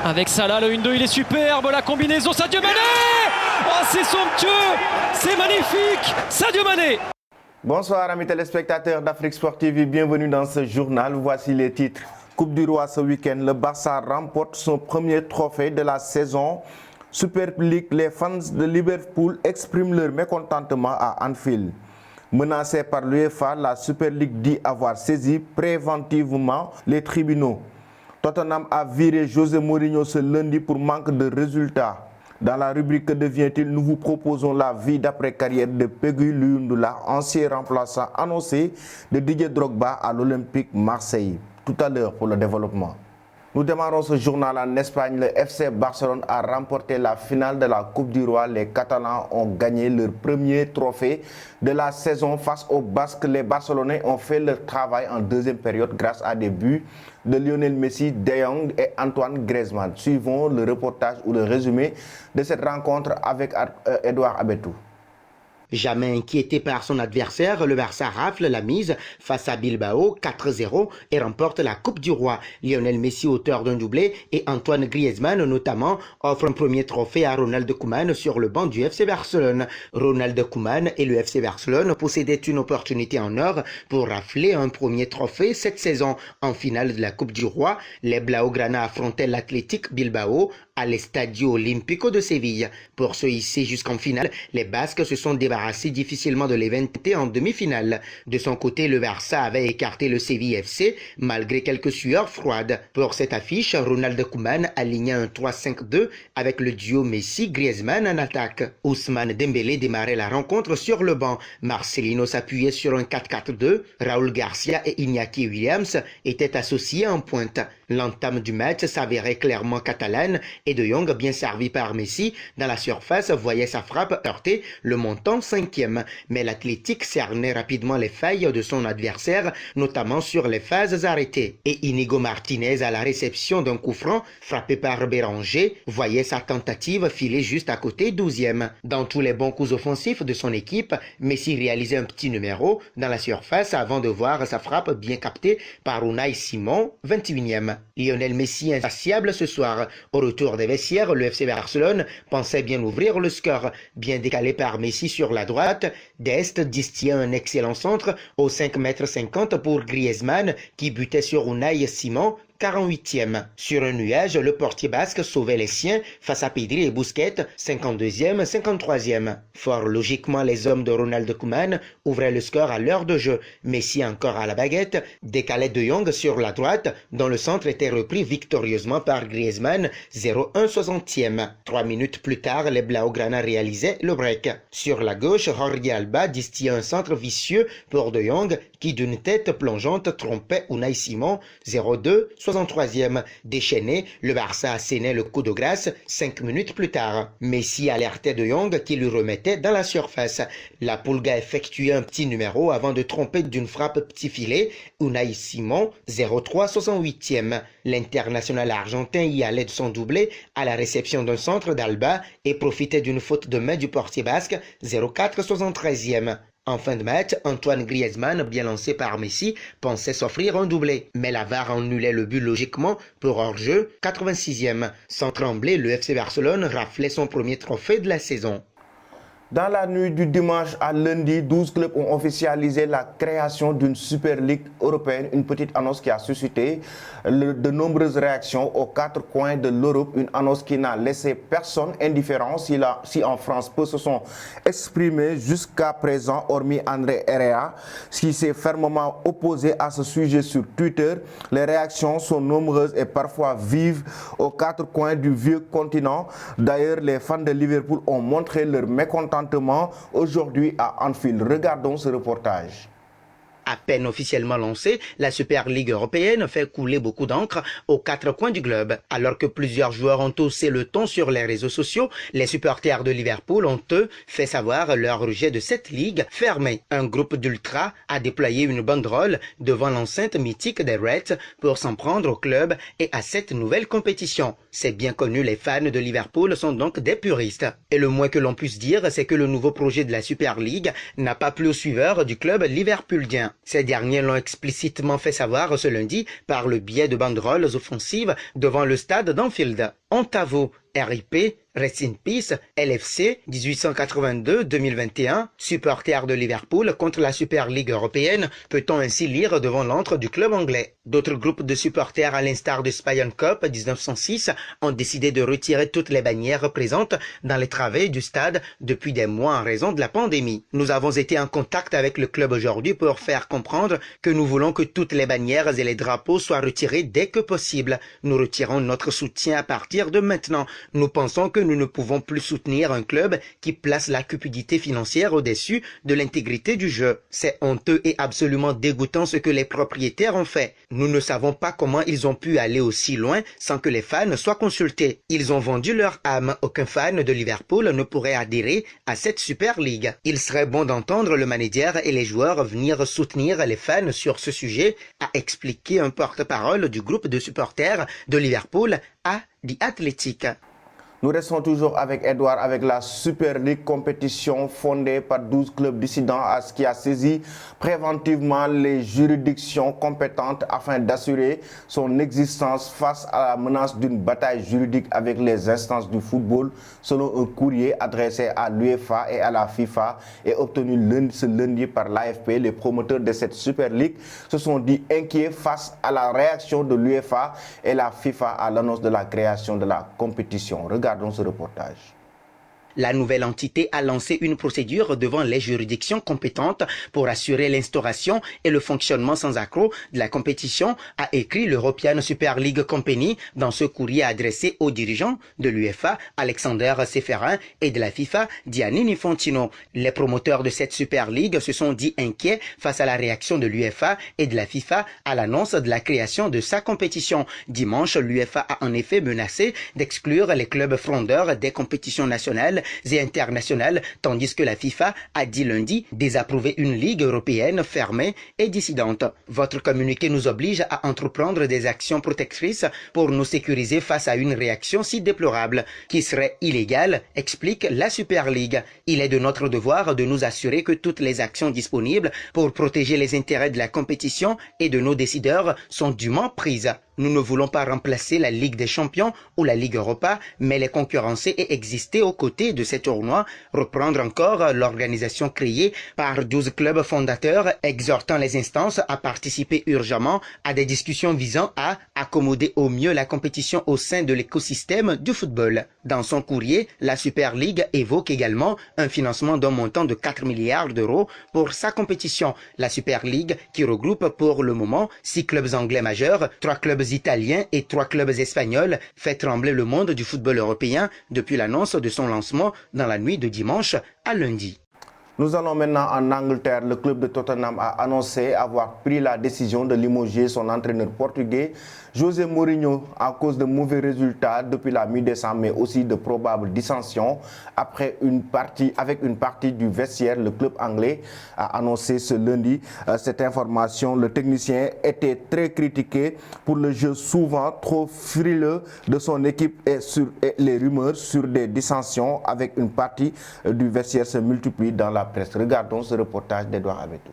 Avec Salah, le 1-2, il est superbe, la combinaison, Sadio Mané. Oh, c'est somptueux, c'est magnifique, Sadio Mané. Bonsoir amis téléspectateurs d'Afrique Sportive et bienvenue dans ce journal. Voici les titres. Coupe du Roi ce week-end, le Barça remporte son premier trophée de la saison. Super League, les fans de Liverpool expriment leur mécontentement à Anfield. Menacée par l'UEFA, la Super League dit avoir saisi préventivement les tribunaux. Tottenham a viré José Mourinho ce lundi pour manque de résultats. Dans la rubrique Que devient-il, nous vous proposons la vie d'après-carrière de Peggy Luyundoula, ancien remplaçant annoncé de Didier Drogba à l'Olympique Marseille. Tout à l'heure pour le développement. Nous démarrons ce journal en Espagne. Le FC Barcelone a remporté la finale de la Coupe du Roi. Les Catalans ont gagné leur premier trophée de la saison face aux Basques. Les Barcelonais ont fait leur travail en deuxième période grâce à des buts de Lionel Messi, De Jong et Antoine Griezmann. Suivons le reportage ou le résumé de cette rencontre avec Edouard Abetou. Jamais inquiété par son adversaire, le Barça rafle la mise face à Bilbao 4-0 et remporte la Coupe du Roi. Lionel Messi, auteur d'un doublé, et Antoine Griezmann notamment offrent un premier trophée à Ronald Koeman sur le banc du FC Barcelone. Ronald Koeman et le FC Barcelone possédaient une opportunité en or pour rafler un premier trophée cette saison. En finale de la Coupe du Roi, les Blaugrana affrontaient l'Athletic Bilbao à l'Estadio Olímpico de Séville. Pour se hisser jusqu'en finale, les Basques se sont débarrassés difficilement de l'Eventé en demi-finale. De son côté, le Barça avait écarté le Séville FC malgré quelques sueurs froides. Pour cette affiche, Ronald Koeman alignait un 3-5-2 avec le duo Messi-Griezmann en attaque. Ousmane Dembélé démarrait la rencontre sur le banc. Marcelino s'appuyait sur un 4-4-2. Raúl Garcia et Iñaki Williams étaient associés en pointe. L'entame du match s'avérait clairement catalane et De Jong, bien servi par Messi, dans la surface, voyait sa frappe heurter le montant 5e. Mais l'Athletic cernait rapidement les failles de son adversaire, notamment sur les phases arrêtées. Et Inigo Martinez, à la réception d'un coup franc, frappé par Béranger, voyait sa tentative filer juste à côté 12e. Dans tous les bons coups offensifs de son équipe, Messi réalisait un petit numéro dans la surface avant de voir sa frappe bien captée par Unai Simon, 28e. Lionel Messi insatiable ce soir. Au retour des vestiaires, le FC Barcelone pensait bien ouvrir le score. Bien décalé par Messi sur la droite, Dest distillait un excellent centre au 5,50 m pour Griezmann qui butait sur Unai Simon, 48e. Sur un nuage, le portier basque sauvait les siens face à Pedri et Busquets, 52e, 53e. Fort logiquement, les hommes de Ronald Koeman ouvraient le score à l'heure de jeu. Messi encore à la baguette, décalait De Jong sur la droite, dont le centre était repris victorieusement par Griezmann, 0,1 60e. 3 minutes plus tard, les Blaugrana réalisaient le break. Sur la gauche, Jordi Alba distillait un centre vicieux pour De Jong, qui d'une tête plongeante trompait Unai Simon, 0,2 63e. Déchaîné, le Barça assénait le coup de grâce 5 minutes plus tard. Messi alertait De Jong qui lui remettait dans la surface. La Pulga effectuait un petit numéro avant de tromper d'une frappe petit filet Unai Simon, 0,3 68e. L'international argentin y allait de son doublé à la réception d'un centre d'Alba et profitait d'une faute de main du portier basque, 0,4 73e. En fin de match, Antoine Griezmann, bien lancé par Messi, pensait s'offrir un doublé. Mais la VAR annulait le but logiquement pour hors-jeu, 86e. Sans trembler, le FC Barcelone raflait son premier trophée de la saison. Dans la nuit du dimanche à lundi, 12 clubs ont officialisé la création d'une Super League européenne, une petite annonce qui a suscité de nombreuses réactions aux 4 coins de l'Europe, une annonce qui n'a laissé personne indifférent si en France peu se sont exprimés jusqu'à présent, hormis André Herrera, qui s'est fermement opposé à ce sujet sur Twitter. Les réactions sont nombreuses et parfois vives aux 4 coins du vieux continent. D'ailleurs, les fans de Liverpool ont montré leur mécontentement aujourd'hui à Anfield. Regardons ce reportage. À peine officiellement lancée, la Super League européenne fait couler beaucoup d'encre aux 4 coins du globe. Alors que plusieurs joueurs ont haussé le ton sur les réseaux sociaux, les supporters de Liverpool ont eux fait savoir leur rejet de cette ligue fermée. Un groupe d'ultras a déployé une banderole devant l'enceinte mythique des Reds pour s'en prendre au club et à cette nouvelle compétition. C'est bien connu, les fans de Liverpool sont donc des puristes. Et le moins que l'on puisse dire, c'est que le nouveau projet de la Super League n'a pas plu aux suiveurs du club liverpoolien. Ces derniers l'ont explicitement fait savoir ce lundi par le biais de banderoles offensives devant le stade d'Anfield. Ontavo, RIP, Rest in Peace, LFC 1882-2021, supporters de Liverpool contre la Super League européenne, peut-on ainsi lire devant l'antre du club anglais. D'autres groupes de supporters, à l'instar de Spion Cup 1906, ont décidé de retirer toutes les bannières présentes dans les travées du stade depuis des mois en raison de la pandémie. Nous avons été en contact avec le club aujourd'hui pour faire comprendre que nous voulons que toutes les bannières et les drapeaux soient retirés dès que possible. Nous retirons notre soutien à partir de maintenant. Nous pensons que nous ne pouvons plus soutenir un club qui place la cupidité financière au-dessus de l'intégrité du jeu. C'est honteux et absolument dégoûtant ce que les propriétaires ont fait. Nous ne savons pas comment ils ont pu aller aussi loin sans que les fans soient consultés. Ils ont vendu leur âme. Aucun fan de Liverpool ne pourrait adhérer à cette Super League. Il serait bon d'entendre le manager et les joueurs venir soutenir les fans sur ce sujet, a expliqué un porte-parole du groupe de supporters de Liverpool à The Athletic. Nous restons toujours avec Edouard, avec la Super League, compétition fondée par 12 clubs dissidents qui a saisi préventivement les juridictions compétentes afin d'assurer son existence face à la menace d'une bataille juridique avec les instances du football, selon un courrier adressé à l'UEFA et à la FIFA et obtenu ce lundi par l'AFP. Les promoteurs de cette Super League se sont dit inquiets face à la réaction de l'UEFA et la FIFA à l'annonce de la création de la compétition. Regardons ce reportage. La nouvelle entité a lancé une procédure devant les juridictions compétentes pour assurer l'instauration et le fonctionnement sans accroc de la compétition, a écrit l'European Super League Company dans ce courrier adressé aux dirigeants de l'UEFA, Alexander Seferin, et de la FIFA, Gianni Infantino. Les promoteurs de cette Super League se sont dit inquiets face à la réaction de l'UEFA et de la FIFA à l'annonce de la création de sa compétition. Dimanche, l'UEFA a en effet menacé d'exclure les clubs frondeurs des compétitions nationales et internationales, tandis que la FIFA a dit lundi désapprouver une ligue européenne fermée et dissidente. Votre communiqué nous oblige à entreprendre des actions protectrices pour nous sécuriser face à une réaction si déplorable, qui serait illégale, explique la Super League. Il est de notre devoir de nous assurer que toutes les actions disponibles pour protéger les intérêts de la compétition et de nos décideurs sont dûment prises. Nous ne voulons pas remplacer la Ligue des Champions ou la Ligue Europa, mais les concurrencer et exister aux côtés de ces tournois, reprendre encore l'organisation créée par 12 clubs fondateurs, exhortant les instances à participer urgemment à des discussions visant à accommoder au mieux la compétition au sein de l'écosystème du football. Dans son courrier, la Super League évoque également un financement d'un montant de 4 milliards d'euros pour sa compétition. La Super League, qui regroupe pour le moment 6 clubs anglais majeurs, 3 clubs italiens et 3 clubs espagnols, fait trembler le monde du football européen depuis l'annonce de son lancement dans la nuit de dimanche à lundi. Nous allons maintenant en Angleterre. Le club de Tottenham a annoncé avoir pris la décision de limoger son entraîneur portugais, José Mourinho, à cause de mauvais résultats depuis la mi-décembre, mais aussi de probables dissensions. Avec une partie du vestiaire, le club anglais a annoncé ce lundi cette information. Le technicien était très critiqué pour le jeu souvent trop frileux de son équipe et les rumeurs sur des dissensions avec une partie du vestiaire se multiplient dans la presse. Regardons ce reportage d'Edouard Abetou.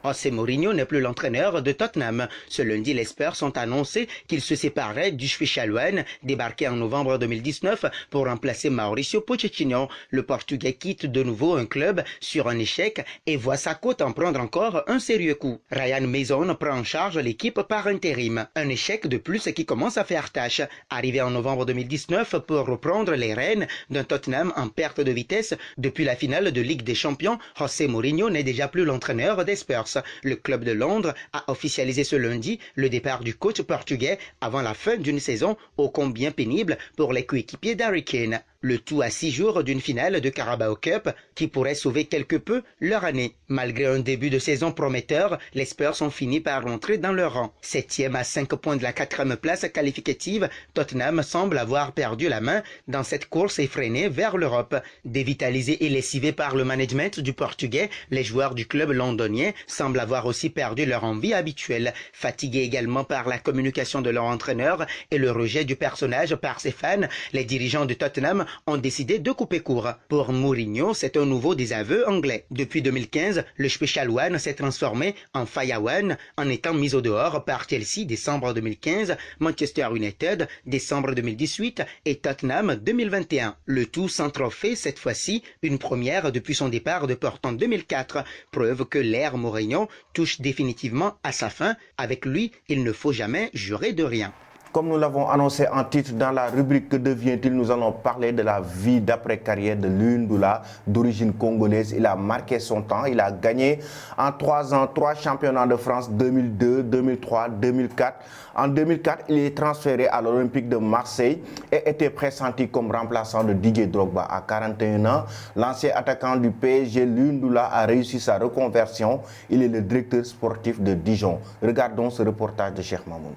José Mourinho n'est plus l'entraîneur de Tottenham. Ce lundi, les Spurs ont annoncé qu'ils se séparaient du Schwichalouane, débarqué en novembre 2019 pour remplacer Mauricio Pochettino. Le Portugais quitte de nouveau un club sur un échec et voit sa cote en prendre encore un sérieux coup. Ryan Mason prend en charge l'équipe par intérim. Un échec de plus qui commence à faire tâche. Arrivé en novembre 2019 pour reprendre les rênes d'un Tottenham en perte de vitesse depuis la finale de Ligue des Champions, José Mourinho n'est déjà plus l'entraîneur des Spurs. Le club de Londres a officialisé ce lundi le départ du coach portugais avant la fin d'une saison ô combien pénible pour les coéquipiers d'Harry Kane. Le tout à 6 jours d'une finale de Carabao Cup qui pourrait sauver quelque peu leur année. Malgré un début de saison prometteur, les Spurs ont fini par rentrer dans leur rang. 7e à 5 points de la 4e place qualificative, Tottenham semble avoir perdu la main dans cette course effrénée vers l'Europe. Dévitalisés et lessivés par le management du Portugais, les joueurs du club londonien semblent avoir aussi perdu leur envie habituelle. Fatigués également par la communication de leur entraîneur et le rejet du personnage par ses fans, les dirigeants de Tottenham ont décidé de couper court. Pour Mourinho, c'est un nouveau désaveu anglais. Depuis 2015, le Special One s'est transformé en Faya One en étant mis au dehors par Chelsea décembre 2015, Manchester United décembre 2018 et Tottenham 2021. Le tout sans trophée cette fois-ci, une première depuis son départ de Porto en 2004. Preuve que l'ère Mourinho touche définitivement à sa fin. Avec lui, il ne faut jamais jurer de rien. Comme nous l'avons annoncé en titre dans la rubrique Que devient-il, nous allons parler de la vie d'après-carrière de Louis Ndoula, d'origine congolaise. Il a marqué son temps, il a gagné en 3 ans 3 championnats de France 2002, 2003, 2004. En 2004, il est transféré à l'Olympique de Marseille et était pressenti comme remplaçant de Didier Drogba. À 41 ans, l'ancien attaquant du PSG, Louis Ndoula, a réussi sa reconversion. Il est le directeur sportif de Dijon. Regardons ce reportage de Cheikh Mamoun.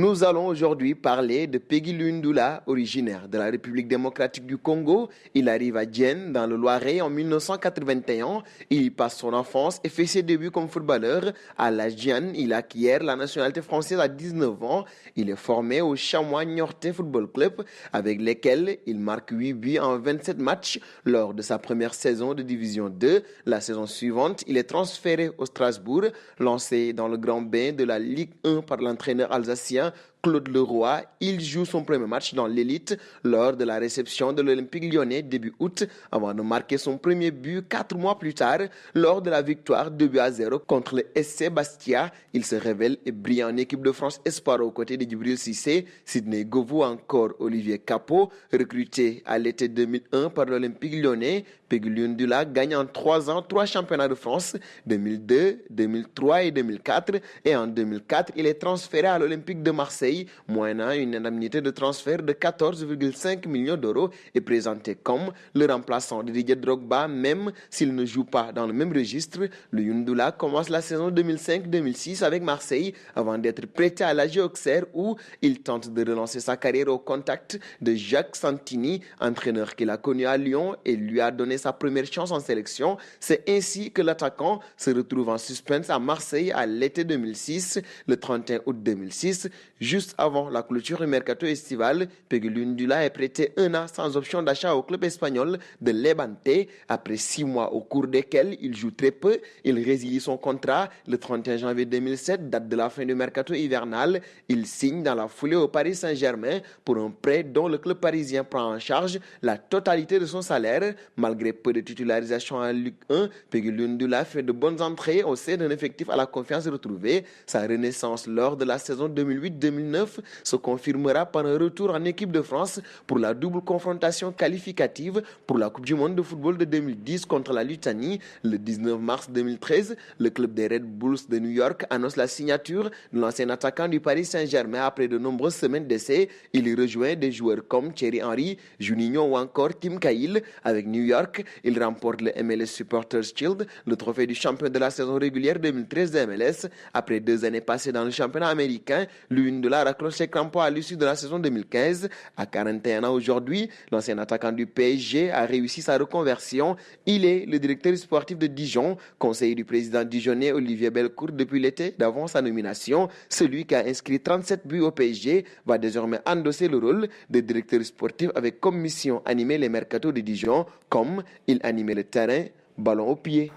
Nous allons aujourd'hui parler de Peggy Louis Ndoula, originaire de la République démocratique du Congo. Il arrive à Dienne, dans le Loiret, en 1981. Il y passe son enfance et fait ses débuts comme footballeur. À l'âge jeune, il acquiert la nationalité française à 19 ans. Il est formé au Chamois Niortais Football Club, avec lesquels il marque 8 buts en 27 matchs lors de sa première saison de Division 2. La saison suivante, il est transféré au Strasbourg, lancé dans le grand bain de la Ligue 1 par l'entraîneur alsacien Claude Leroy. Il joue son premier match dans l'élite lors de la réception de l'Olympique lyonnais début août avant de marquer son premier but 4 mois plus tard lors de la victoire 2-0 contre le SC Bastia. Il se révèle et brille en équipe de France Espoir aux côtés de Djibril Cissé, Sidney Govou, encore Olivier Capot. Recruté à l'été 2001 par l'Olympique lyonnais, Peggy Louis Ndoula gagne en 3 ans 3 championnats de France, 2002, 2003 et 2004. Et en 2004, il est transféré à l'Olympique de Marseille, moyennant une indemnité de transfert de 14,5 millions d'euros et présenté comme le remplaçant de Didier Drogba, même s'il ne joue pas dans le même registre. Louis Ndoula commence la saison 2005-2006 avec Marseille avant d'être prêté à l'AG Auxerre où il tente de relancer sa carrière au contact de Jacques Santini, entraîneur qu'il a connu à Lyon et lui a donné sa première chance en sélection. C'est ainsi que l'attaquant se retrouve en suspense à Marseille à l'été 2006, le 31 août 2006, juste avant la clôture du mercato estival. Peggy Louis Ndoula est prêté 1 an sans option d'achat au club espagnol de Levante. Après 6 mois au cours desquels il joue très peu, il résilie son contrat le 31 janvier 2007, date de la fin du mercato hivernal. Il signe dans la foulée au Paris Saint-Germain pour un prêt dont le club parisien prend en charge la totalité de son salaire. Malgré peu de titularisation en Ligue 1, Peggy Louis Ndoula fait de bonnes entrées au sein d'un effectif à la confiance retrouvée. Sa renaissance lors de la saison 2008-2009 se confirmera par un retour en équipe de France pour la double confrontation qualificative pour la Coupe du Monde de football de 2010 contre la Lituanie. Le 19 mars 2013, le club des Red Bulls de New York annonce la signature de l'ancien attaquant du Paris Saint-Germain après de nombreuses semaines d'essai. Il y rejoint des joueurs comme Thierry Henry, Juninho ou encore Tim Cahill. Avec New York, il remporte le MLS Supporters Shield, le trophée du champion de la saison régulière 2013 de MLS. Après 2 années passées dans le championnat américain, Louis Ndoula raccroche ses crampons à l'issue de la saison 2015. À 41 ans aujourd'hui, l'ancien attaquant du PSG a réussi sa reconversion. Il est le directeur sportif de Dijon, conseiller du président dijonnais Olivier Bellecourt depuis l'été d'avant sa nomination. Celui qui a inscrit 37 buts au PSG va désormais endosser le rôle de directeur sportif avec comme mission animer les mercatos de Dijon, comme il animait le terrain, ballon au pied.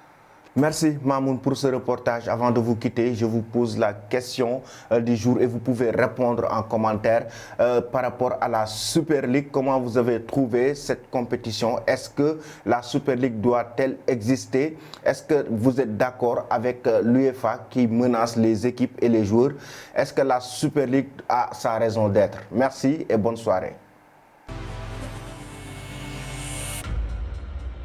Merci Mamoun pour ce reportage. Avant de vous quitter, je vous pose la question du jour et vous pouvez répondre en commentaire par rapport à la Super League. Comment vous avez trouvé cette compétition? Est-ce que la Super League doit-elle exister? Est-ce que vous êtes d'accord avec l'UEFA qui menace les équipes et les joueurs? Est-ce que la Super League a sa raison d'être? Merci et bonne soirée.